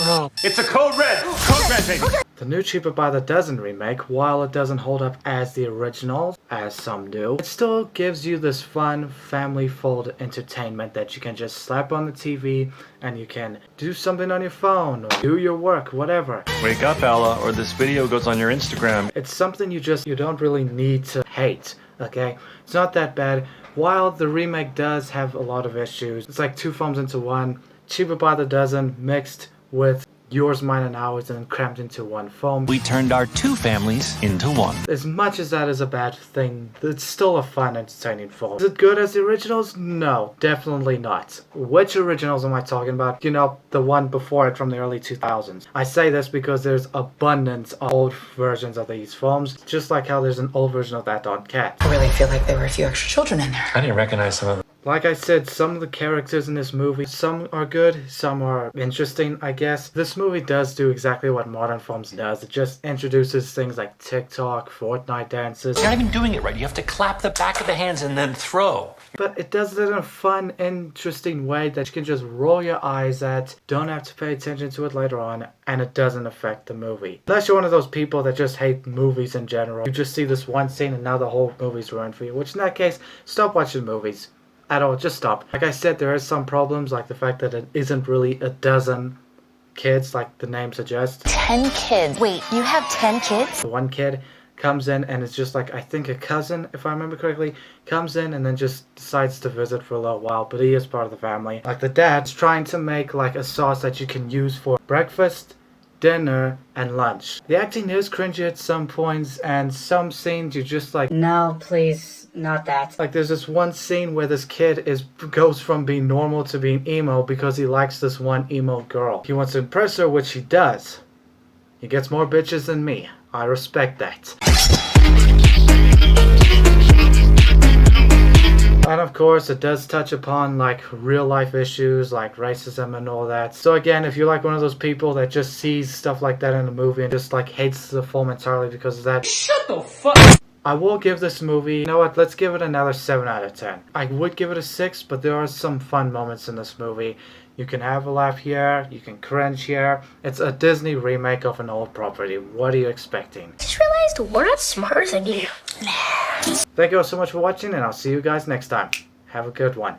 no. It's a code red! Code red, baby! The new Cheaper by the Dozen remake, while it doesn't hold up as the original, as some do, it still gives you this fun, family-fold entertainment that you can just slap on the TV and you can do something on your phone or do your work, whatever. Wake up, Ella, or this video goes on your Instagram. It's something you don't really need to hate, okay? It's not that bad. While the remake does have a lot of issues, it's like two films into one, Cheaper by the Dozen mixed with Yours, Mine, and Ours and then crammed into one film. We turned our two families into one. As much as that is a bad thing, it's still a fun, entertaining film. Is it good as the originals? No, definitely not. Which originals am I talking about? You know, the one before it from the early 2000s. I say this because there's abundance of old versions of these films, just like how there's an old version of That Dark Cat. I really feel like there were a few extra children in there. I didn't recognize some of them. Like I said, some of the characters in this movie, some are good, some are interesting, I guess. This movie does do exactly what modern films does. It just introduces things like TikTok, Fortnite dances. You're not even doing it right. You have to clap the back of the hands and then throw. But it does it in a fun, interesting way that you can just roll your eyes at, don't have to pay attention to it later on, and it doesn't affect the movie. Unless you're one of those people that just hate movies in general. You just see this one scene and now the whole movie's ruined for you. Which in that case, stop watching movies. At all, just stop. Like I said, there are some problems, like the fact that it isn't really a dozen kids, like the name suggests. 10 kids. Wait, you have 10 kids? The one kid comes in and it's just like, I think a cousin, if I remember correctly, comes in and then just decides to visit for a little while, but he is part of the family. Like the dad's trying to make like a sauce that you can use for breakfast, dinner, and lunch. The acting is cringy at some points, and some scenes you're just like, No, please, not that. like there's this one scene where this kid goes from being normal to being emo because he likes this one emo girl. He wants to impress her, which he does. He gets more bitches than me. I respect that. And of course, it does touch upon like real life issues like racism and all that. So again, if you're like one of those people that just sees stuff like that in a movie and just like hates the film entirely because of that, Shut the fuck. I will give this movie, you know what, let's give it another 7 out of 10. I would give it a 6, but there are some fun moments in this movie. You can have a laugh here, you can cringe here. It's a Disney remake of an old property. What are you expecting? I just realized we're not smarter than you. Thank you all so much for watching, and I'll see you guys next time. Have a good one.